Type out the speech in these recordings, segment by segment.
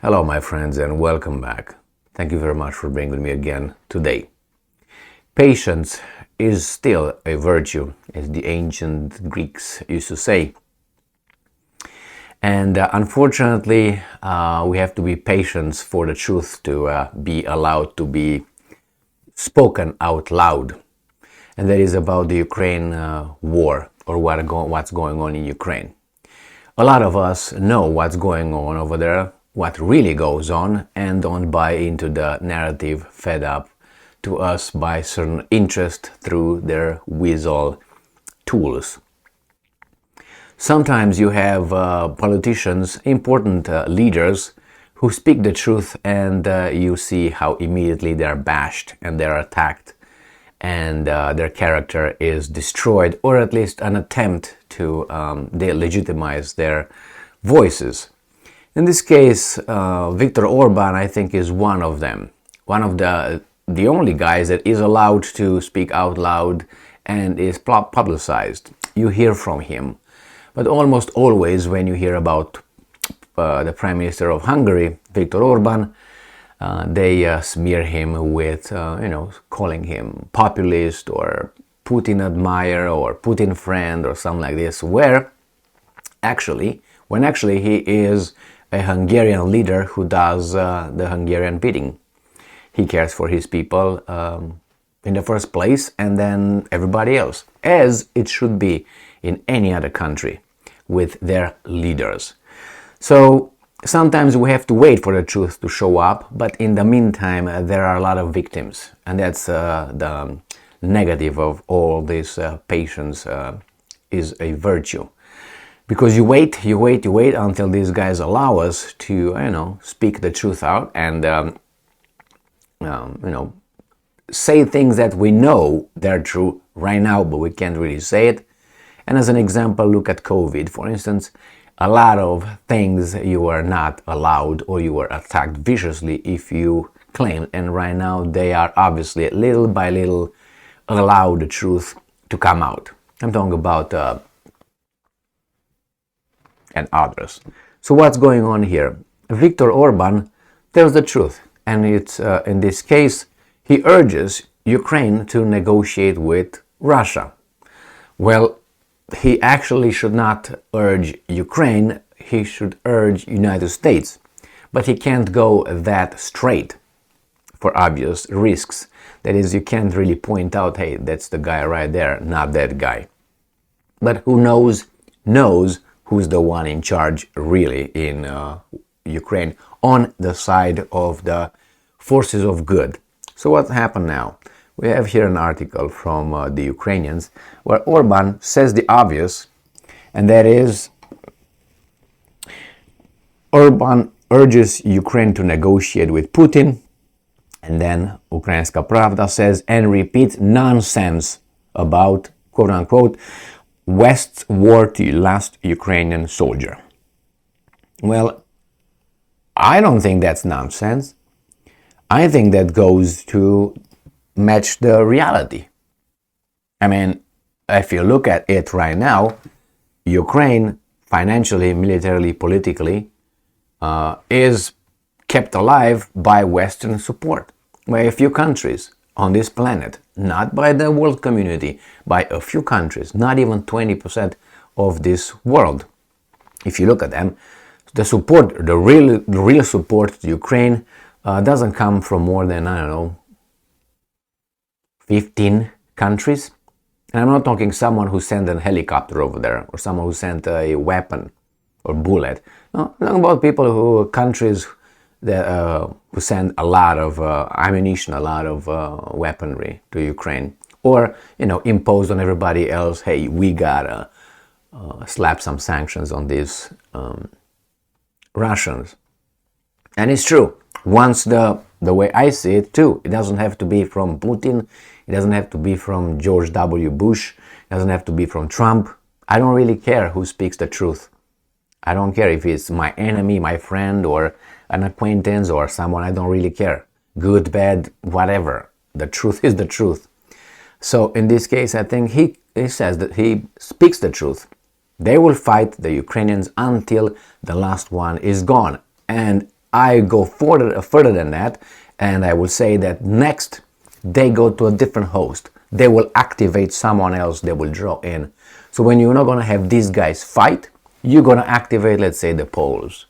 Hello, my friends, and welcome back. Thank you very much for being with me again today. Patience is still a virtue, as the ancient Greeks used to say. And unfortunately, we have to be patient for the truth to be allowed to be spoken out loud. And that is about the Ukraine war, or what's going on in Ukraine. A lot of us know what's going on over there, what really goes on, and don't buy into the narrative fed up to us by certain interest through their weasel tools. Sometimes you have politicians, important leaders, who speak the truth, and you see how immediately they're bashed and they're attacked, and their character is destroyed, or at least an attempt to delegitimize their voices. In this case, Viktor Orban, I think, is one of them. One of the only guys that is allowed to speak out loud and is publicized. You hear from him. But almost always when you hear about the Prime Minister of Hungary, Viktor Orban, they smear him with, calling him populist or Putin admirer or Putin friend or something like this, when actually he is a Hungarian leader who does the Hungarian bidding. He cares for his people in the first place, and then everybody else, as it should be in any other country with their leaders. So sometimes we have to wait for the truth to show up, but in the meantime there are a lot of victims, and that's the negative of all this. Patience is a virtue. Because you wait until these guys allow us to, speak the truth out and, say things that we know they're true right now, but we can't really say it. And as an example, look at COVID. For instance, a lot of things you are not allowed, or you were attacked viciously if you claim. And right now they are obviously little by little allow the truth to come out. I'm talking about and others. So what's going on here? Viktor Orban tells the truth, and it's in this case he urges Ukraine to negotiate with Russia. Well, he actually should not urge Ukraine, he should urge United States, but he can't go that straight for obvious risks. That is, you can't really point out, hey, that's the guy right there, not that guy. But who knows who's the one in charge really in Ukraine on the side of the forces of good. So what happened now? We have here an article from the Ukrainians where Orban says the obvious, and that is Orban urges Ukraine to negotiate with Putin, and then Ukrainska Pravda says and repeats nonsense about, quote-unquote, West's war to last Ukrainian soldier. Well, I don't think that's nonsense. I think that goes to match the reality. I mean, if you look at it right now, Ukraine, financially, militarily, politically, is kept alive by Western support, by a few countries on this planet, not by the world community, by a few countries, not even 20% of this world. If you look at them, the support, the real support to Ukraine doesn't come from more than, 15 countries. And I'm not talking someone who sent a helicopter over there, or someone who sent a weapon or bullet. No, I'm talking about people countries that who send a lot of ammunition, a lot of weaponry to Ukraine, or imposed on everybody else. Hey, we gotta slap some sanctions on these Russians. And it's true. Once the way I see it too, it doesn't have to be from Putin. It doesn't have to be from George W. Bush. It doesn't have to be from Trump. I don't really care who speaks the truth. I don't care if it's my enemy, my friend, or an acquaintance, or someone. I don't really care. Good, bad, whatever. The truth is the truth. So in this case, I think he says that he speaks the truth. They will fight the Ukrainians until the last one is gone. And I go further than that, and I will say that next they go to a different host. They will activate someone else they will draw in. So when you're not going to have these guys fight, you're going to activate, let's say, the Poles.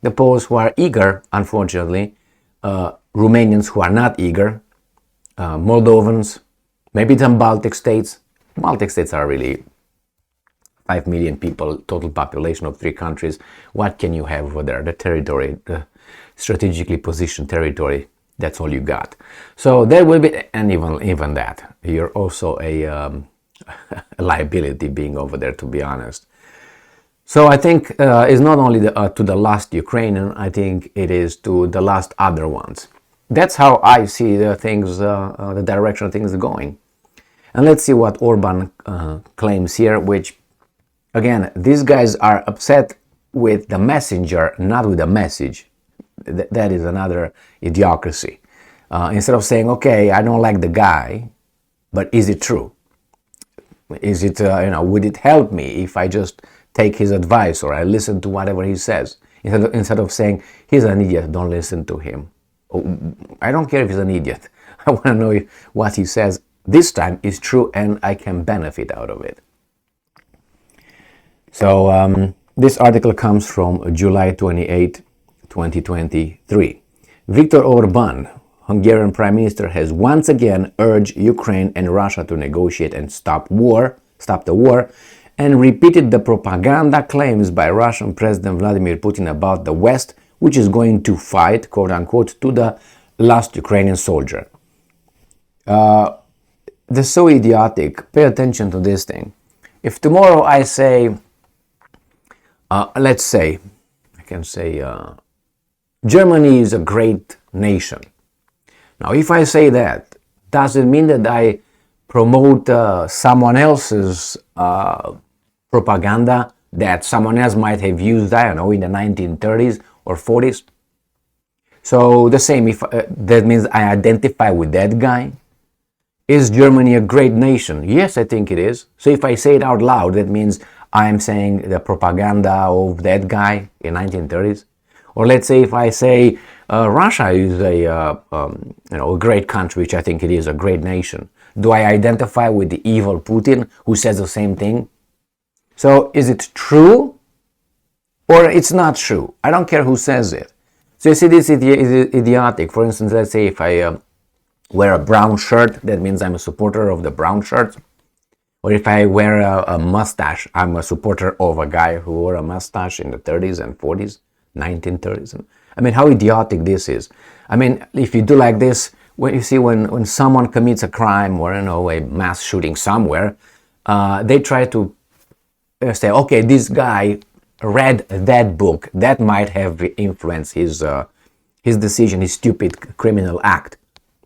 The Poles who are eager, unfortunately, Romanians who are not eager, Moldovans, maybe some Baltic states. Baltic states are really 5 million people, total population of 3 countries. What can you have over there? The territory, the strategically positioned territory, that's all you got. So there will be, and even that, you're also a liability being over there, to be honest. So I think it's not only to the last Ukrainian, I think it is to the last other ones. That's how I see the things, the direction of things going. And let's see what Orban claims here, which, again, these guys are upset with the messenger, not with the message. That is another idiocracy. Instead of saying, okay, I don't like the guy, but is it true? Is it, would it help me if I just take his advice or I listen to whatever he says? Instead of saying, he's an idiot, don't listen to him. I don't care if he's an idiot. I want to know what he says this time is true and I can benefit out of it. So this article comes from July 28, 2023. Viktor Orban, Hungarian Prime Minister, has once again urged Ukraine and Russia to negotiate and stop the war, and repeated the propaganda claims by Russian President Vladimir Putin about the West, which is going to fight, quote unquote, to the last Ukrainian soldier. They're so idiotic. Pay attention to this thing. If tomorrow I say, let's say, I can say, Germany is a great nation. Now, if I say that, does it mean that I promote someone else's propaganda that someone else might have used, I don't know, in the 1930s or 40s? So the same, if that means I identify with that guy. Is Germany a great nation? Yes, I think it is. So if I say it out loud, that means I am saying the propaganda of that guy in 1930s. Or let's say if I say Russia is a great country, which I think it is, a great nation. Do I identify with the evil Putin who says the same thing? So is it true or it's not true? I don't care who says it. So you see, this is idiotic. For instance, let's say if I wear a brown shirt, that means I'm a supporter of the brown shirt. Or if I wear a mustache, I'm a supporter of a guy who wore a mustache in the 30s and 40s, 1930s. I mean, how idiotic this is. I mean, if you do like this, when someone commits a crime or, a mass shooting somewhere, they try to say, okay, this guy read that book. That might have influenced his decision, his stupid criminal act.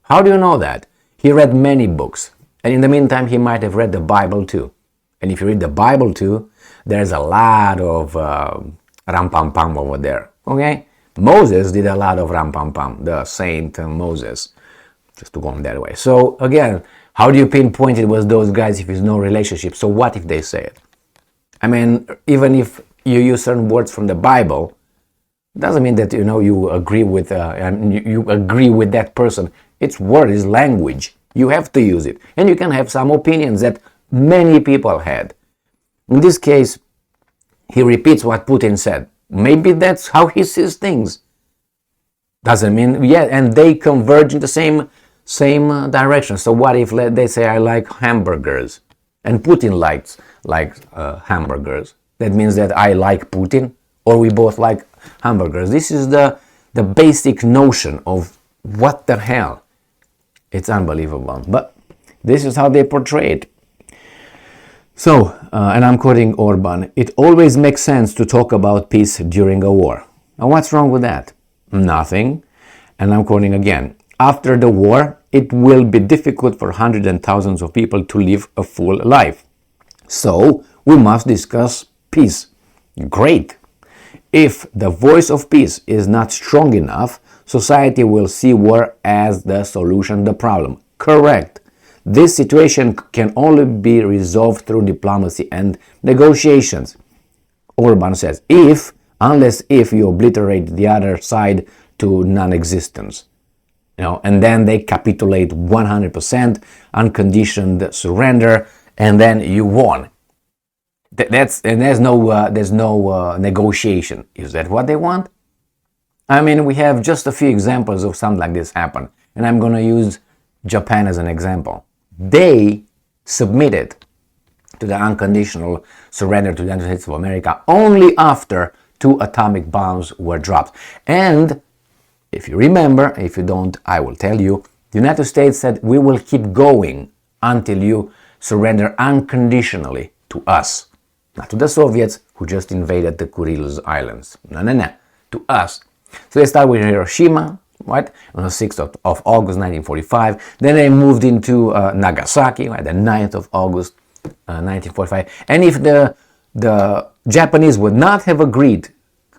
How do you know that? He read many books. And in the meantime, he might have read the Bible too. And if you read the Bible too, there's a lot of ram-pam-pam over there. Okay? Moses did a lot of ram-pam-pam, the Saint Moses, just to go on that way. So again, how do you pinpoint it was those guys if there's no relationship? So what if they say it? I mean, even if you use certain words from the Bible, doesn't mean that you agree with you agree with that person. Its word is language. You have to use it. And you can have some opinions that many people had. In this case, he repeats what Putin said. Maybe that's how he sees things. Doesn't mean, yeah, and they converge in the same direction. So what if they say I like hamburgers and Putin likes hamburgers? That means that I like Putin or we both like hamburgers. This is the basic notion of what the hell. It's unbelievable. But this is how they portray it. So, and I'm quoting Orban, it always makes sense to talk about peace during a war. And what's wrong with that? Nothing. And I'm quoting again, after the war, it will be difficult for hundreds and thousands of people to live a full life. So, we must discuss peace. Great. If the voice of peace is not strong enough, society will see war as the solution to the problem. Correct. This situation can only be resolved through diplomacy and negotiations. Orban says, if unless if you obliterate the other side to non-existence. And then they capitulate 100%, unconditioned surrender, and then you won. There's no negotiation. Is that what they want? I mean, we have just a few examples of something like this happen, and I'm going to use Japan as an example. They submitted to the unconditional surrender to the United States of America only after 2 atomic bombs were dropped. And if you remember, if you don't, I will tell you, the United States said, we will keep going until you surrender unconditionally to us. Not to the Soviets, who just invaded the Kurils Islands. No, to us. So they start with Hiroshima, right, on the 6th of August 1945. Then they moved into Nagasaki, right, the 9th of August 1945. And if the Japanese would not have agreed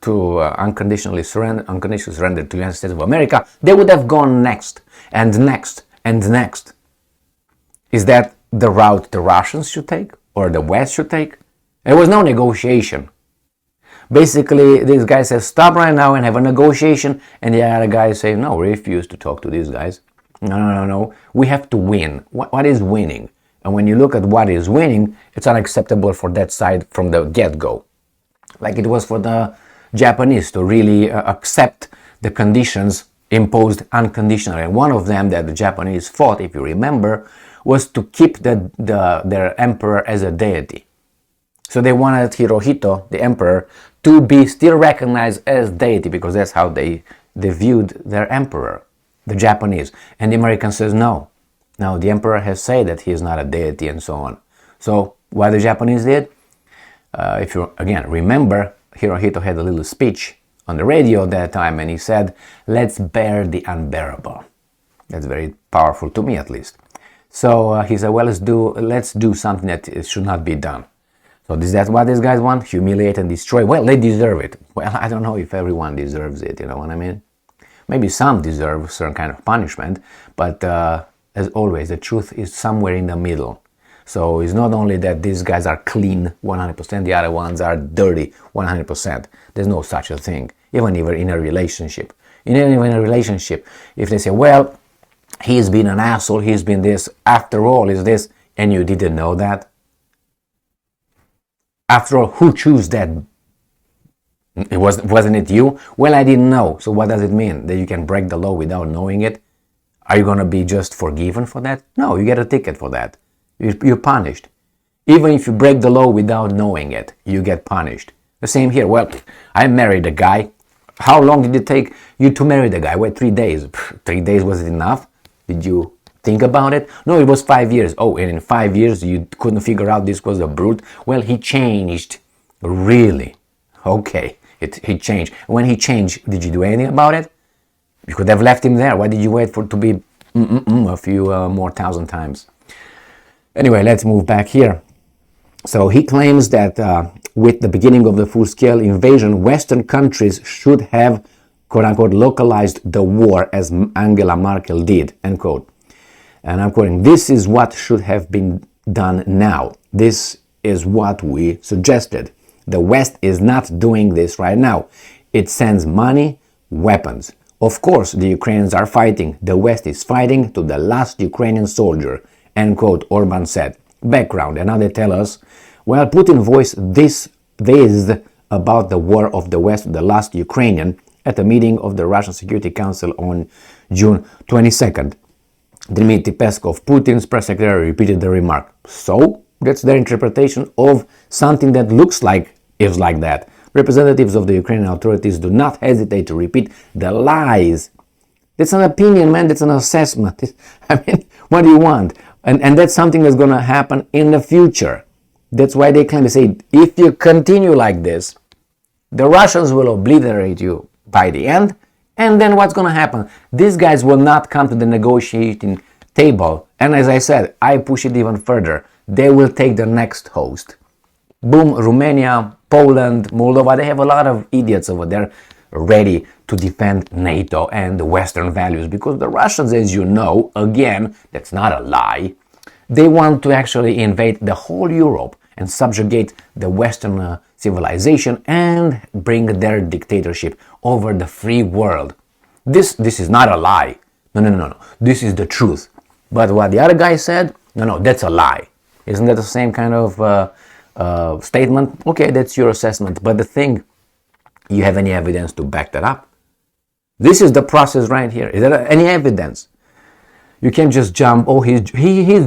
to unconditionally surrender to the United States of America, they would have gone next and next and next. Is that the route the Russians should take or the West should take? There was no negotiation. Basically, these guys say, stop right now and have a negotiation, and the other guys say, no, we refuse to talk to these guys. No. We have to win. What is winning? And when you look at what is winning, it's unacceptable for that side from the get-go. Like it was for the Japanese to really accept the conditions imposed unconditionally. And one of them that the Japanese fought, if you remember, was to keep their emperor as a deity. So they wanted Hirohito, the emperor, to be still recognized as deity, because that's how they viewed their emperor, the Japanese. And the American says no. Now the emperor has said that he is not a deity and so on. So what the Japanese did, if you again remember, Hirohito had a little speech on the radio at that time, and he said, let's bear the unbearable. That's very powerful to me, at least. So he said, well, let's do something that should not be done. So is that what these guys want? Humiliate and destroy? Well, they deserve it. Well, I don't know if everyone deserves it, you know what I mean? Maybe some deserve certain kind of punishment, but as always, the truth is somewhere in the middle. So it's not only that these guys are clean 100%, the other ones are dirty 100%. There's no such a thing, even in a relationship. Even in a relationship, if they say, well, he's been an asshole, he's been this, after all is this, and you didn't know that? After all, who chose that? Wasn't it you? Well, I didn't know. So what does it mean? That you can break the law without knowing it? Are you going to be just forgiven for that? No, you get a ticket for that. You're punished. Even if you break the law without knowing it, you get punished. The same here. Well, I married a guy. How long did it take you to marry the guy? Well, 3 days. 3 days, was it enough? Did you think about it? No, it was 5 years. Oh, and in 5 years you couldn't figure out this was a brute? Well, he changed. Really? Okay, he changed. When he changed, did you do anything about it? You could have left him there. Why did you wait for it to be a few more thousand times? Anyway, let's move back here. So he claims that with the beginning of the full-scale invasion, Western countries should have, quote-unquote, localized the war as Angela Merkel did, end quote. And I'm quoting, this is what should have been done now. This is what we suggested. The West is not doing this right now. It sends money, weapons. Of course, the Ukrainians are fighting. The West is fighting to the last Ukrainian soldier, end quote, Orban said. Background, and now they tell us, well, Putin voiced this about the war of the West with the last Ukrainian at a meeting of the Russian Security Council on June 22nd. Dmitry Peskov, Putin's press secretary, repeated the remark. So, that's their interpretation of something that looks like is like that. Representatives of the Ukrainian authorities do not hesitate to repeat the lies. That's an opinion, man. That's an assessment. I mean, what do you want? And that's something that's going to happen in the future. That's why they claim to say, if you continue like this, the Russians will obliterate you by the end. And then what's going to happen? These guys will not come to the negotiating table. And as I said, I push it even further. They will take the next host. Boom, Romania, Poland, Moldova, they have a lot of idiots over there ready to defend NATO and the Western values. Because the Russians, as you know, again, that's not a lie, they want to actually invade the whole Europe and subjugate the Western civilization and bring their dictatorship over the free world. This is not a lie. No. This is the truth. But what the other guy said, no, that's a lie. Isn't that the same kind of statement? Okay, that's your assessment. But the thing, you have any evidence to back that up? This is the process right here. Is there any evidence? You can't just jump, oh, he's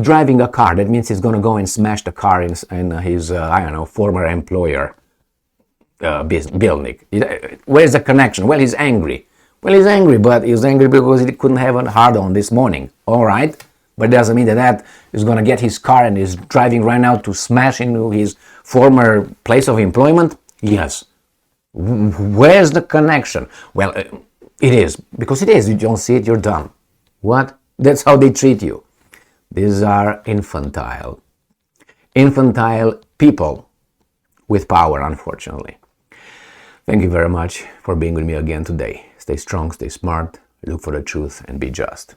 driving a car. That means he's going to go and smash the car in his, former employer building. Where's the connection? Well, he's angry. But he's angry because he couldn't have a hard-on this morning. All right? But it doesn't mean that is going to get his car and is driving right now to smash into his former place of employment? Yes. Where's the connection? Well, it is. Because it is. You don't see it, you're dumb. What? That's how they treat you. These are infantile people with power, unfortunately. Thank you very much for being with me again today. Stay strong, stay smart, look for the truth, and be just.